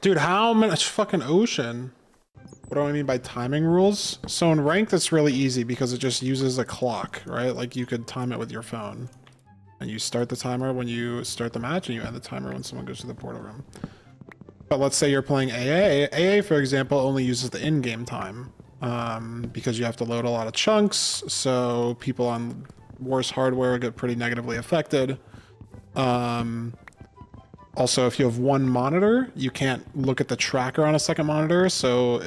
Dude, how much fucking ocean? What do I mean by timing rules? So in ranked, it's really easy because it just uses a clock, right? Like you could time it with your phone. And you start the timer when you start the match and you end the timer when someone goes to the portal room. But let's say you're playing AA. AA, for example, only uses the in-game time because you have to load a lot of chunks. So people on worse hardware get pretty negatively affected. Also, if you have one monitor, you can't look at the tracker on a second monitor. So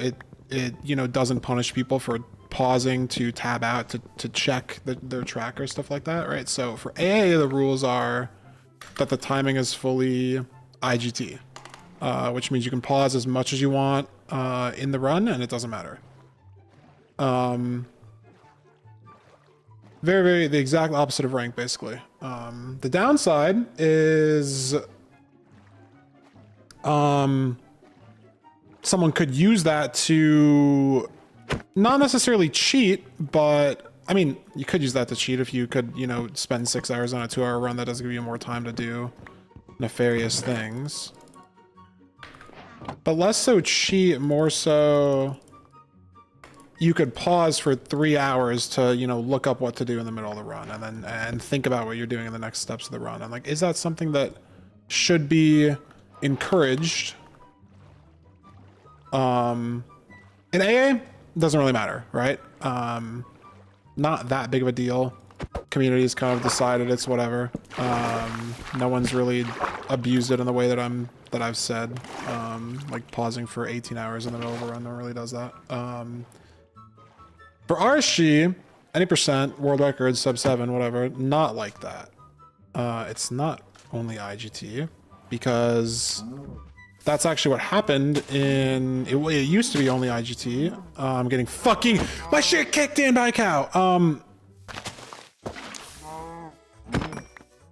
it you know, doesn't punish people for pausing to tab out to check their tracker, stuff like that, right? So for AA, the rules are that the timing is fully IGT, which means you can pause as much as you want in the run, and it doesn't matter. Very, the exact opposite of rank, basically. The downside is someone could use that to not necessarily cheat, but I mean, you could use that to cheat if you could, you know, spend 6 hours on a 2-hour run. That does give you more time to do nefarious things. But less so cheat, more so you could pause for 3 hours to, you know, look up what to do in the middle of the run and think about what you're doing in the next steps of the run. And like, is that something that should be encouraged? In AA, doesn't really matter, right? Not that big of a deal. Community's kind of decided it's whatever. No one's really abused it in the way that I've said. Like pausing for 18 hours in the middle of a run, no one really does that. For RSG, any percent, world record, sub 7, whatever, not like that. It's not only IGT, because that's actually what happened in... It used to be only IGT. I'm getting fucking... My shit kicked in by a cow!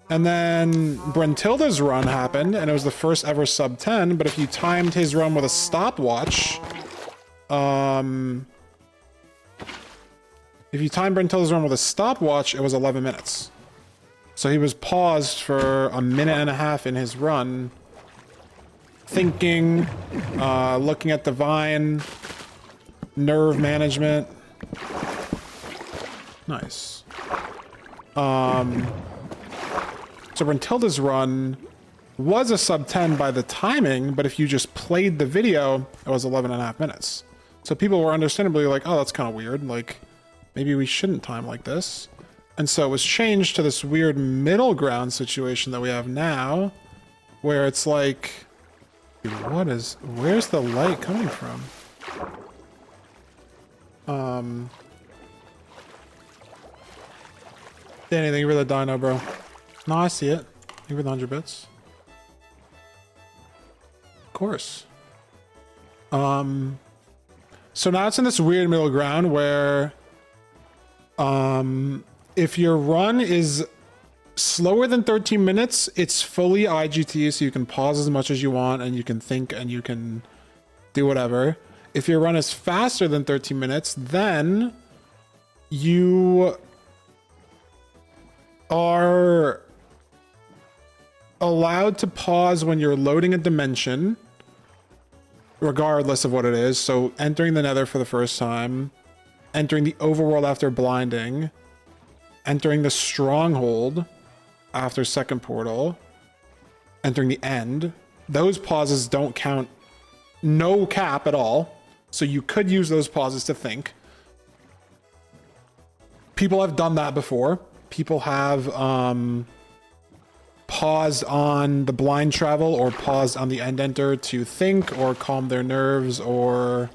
And then Brentilda's run happened, and it was the first ever sub 10, but if you timed his run with a stopwatch... If you timed Brentilda's run with a stopwatch, it was 11 minutes. So he was paused for 1.5 minutes in his run, thinking, looking at the vine, nerve management. Nice. So Brentilda's run was a sub 10 by the timing, but if you just played the video, it was 11.5 minutes. So people were understandably like, oh, that's kind of weird. Like, maybe we shouldn't time like this. And so it was changed to this weird middle ground situation that we have now, where it's like, dude, where's the light coming from? Danny, thank you for the dino, bro. No, I see it. Thank you for the 100 bits. Of course. So now it's in this weird middle ground where if your run is slower than 13 minutes, it's fully IGT, so you can pause as much as you want and you can think and you can do whatever. If your run is faster than 13 minutes, then you are allowed to pause when you're loading a dimension, regardless of what it is. So entering the Nether for the first time, entering the overworld after blinding, entering the stronghold after second portal, entering the end. Those pauses don't count, no cap at all. So you could use those pauses to think. People have done that before. People have paused on the blind travel or paused on the end enter to think or calm their nerves or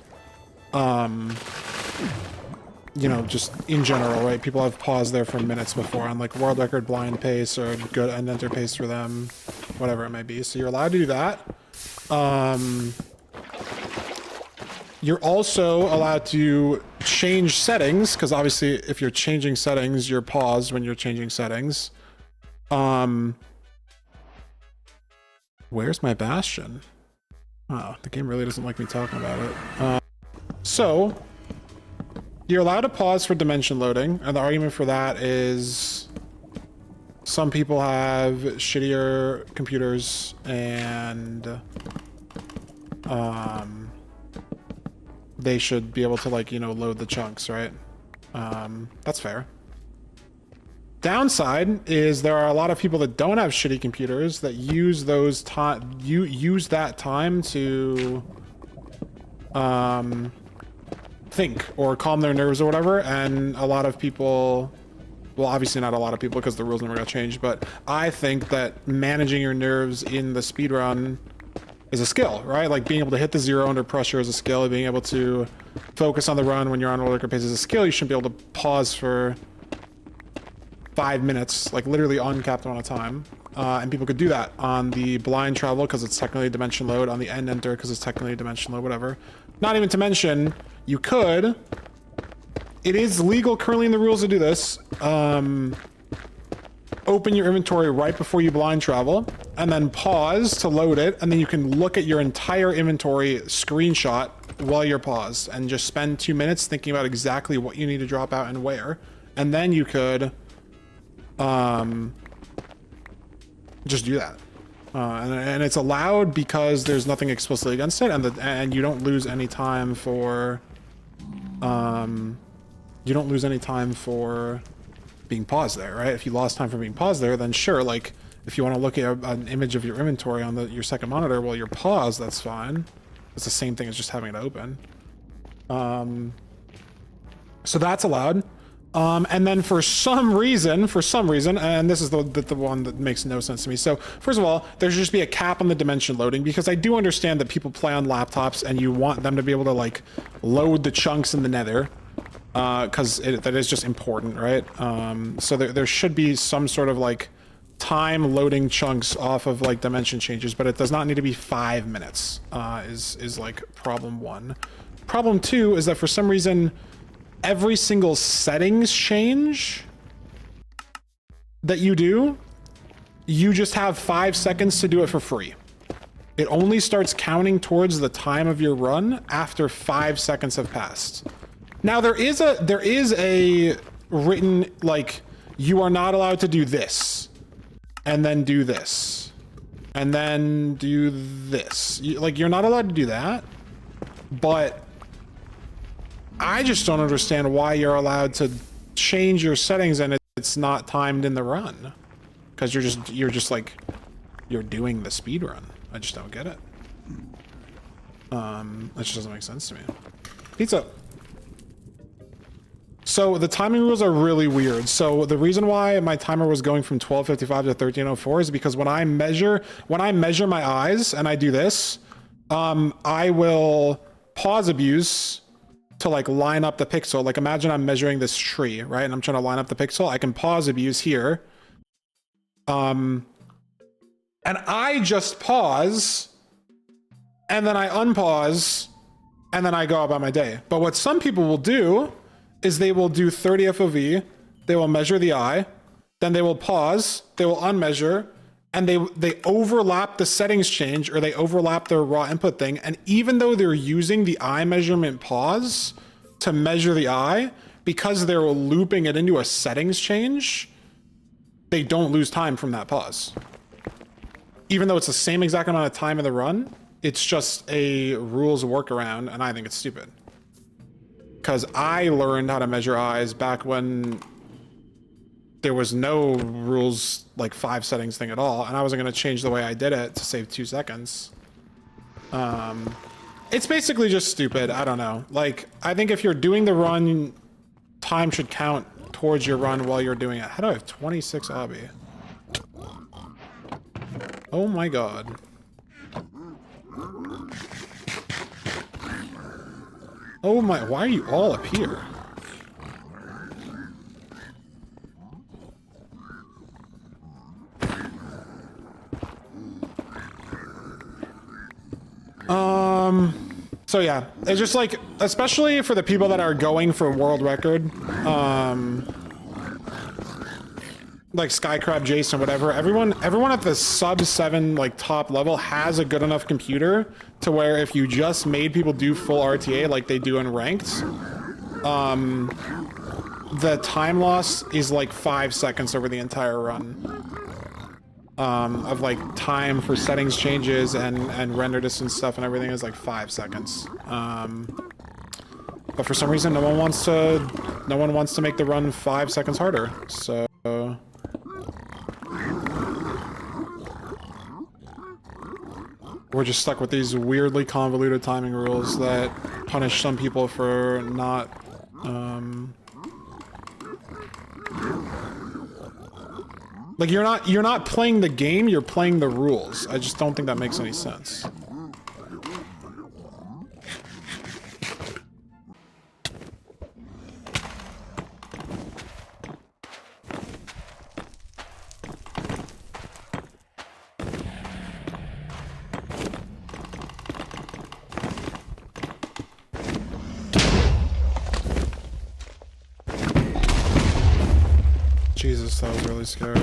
you know, just in general, right? People have paused there for minutes before on like world record blind pace or good end enter pace for them, whatever it may be. So you're allowed to do that. You're also allowed to change settings, because obviously if you're changing settings, you're paused when you're changing settings. Where's my bastion? Oh, the game really doesn't like me talking about it. So you're allowed to pause for dimension loading, and the argument for that is some people have shittier computers and they should be able to, like, you know, load the chunks, right? That's fair. Downside is there are a lot of people that don't have shitty computers that use those use that time to think or calm their nerves or whatever, and a lot of people, well, obviously not a lot of people because the rules never got changed, but I think that managing your nerves in the speedrun is a skill, right? Like being able to hit the zero under pressure is a skill, being able to focus on the run when you're on roller coaster pace is a skill. You shouldn't be able to pause for 5 minutes, like literally uncapped amount of time. And people could do that on the blind travel because it's technically a dimension load, on the end enter because it's technically a dimension load, whatever. Not even to mention, you could, it is legal currently in the rules to do this, open your inventory right before you blind travel, and then pause to load it, and then you can look at your entire inventory screenshot while you're paused, and just spend 2 minutes thinking about exactly what you need to drop out and where. And then you could just do that. And it's allowed because there's nothing explicitly against it, and you don't lose any time for you don't lose any time for being paused there, right? If you lost time for being paused there, then sure, like if you want to look at an image of your inventory on your second monitor while you're paused, that's fine. It's the same thing as just having it open. So that's allowed. And then for some reason, and this is the one that makes no sense to me. So first of all, there should just be a cap on the dimension loading, because I do understand that people play on laptops and you want them to be able to like load the chunks in the nether, because that is just important, right? So there should be some sort of like time loading chunks off of like dimension changes, but it does not need to be 5 minutes, is like problem one. Problem two is that for some reason, every single settings change that you do, you just have 5 seconds to do it for free. It only starts counting towards the time of your run after 5 seconds have passed. Now there is a written, like, you are not allowed to do this, and then do this, and then do this. Like, you're not allowed to do that, but I just don't understand why you're allowed to change your settings and it's not timed in the run. Because you're just like, you're doing the speed run. I just don't get it. That just doesn't make sense to me. Pizza. So the timing rules are really weird. So the reason why my timer was going from 12:55 to 13:04 is because when I measure my eyes and I do this, I will pause abuse to like line up the pixel. Like imagine I'm measuring this tree, right? And I'm trying to line up the pixel. I can pause abuse here. And I just pause and then I unpause and then I go about my day. But what some people will do is they will do 30 FOV, they will measure the eye, then they will pause, they will unmeasure, and they overlap the settings change, or they overlap their raw input thing. And even though they're using the eye measurement pause to measure the eye, because they're looping it into a settings change, they don't lose time from that pause. Even though it's the same exact amount of time in the run, it's just a rules workaround, and I think it's stupid. Because I learned how to measure eyes back when there was no rules, like 5 settings thing at all, and I wasn't going to change the way I did it to save 2 seconds. It's basically just stupid. I don't know. Like, I think if you're doing the run, time should count towards your run while you're doing it. How do I have 26 obby? Oh my god. Oh my, why are you all up here? So yeah, it's just like, especially for the people that are going for world record, like Skycrab, Jason, whatever, everyone at the sub 7 like top level has a good enough computer to where if you just made people do full RTA like they do in ranked, the time loss is like 5 seconds over the entire run. of like time for settings changes and render distance stuff and everything is like 5 seconds. But for some reason, no one wants to make the run 5 seconds harder. So we're just stuck with these weirdly convoluted timing rules that punish some people for not. Like you're not playing the game, you're playing the rules. I just don't think that makes any sense. Jesus, that was really scary.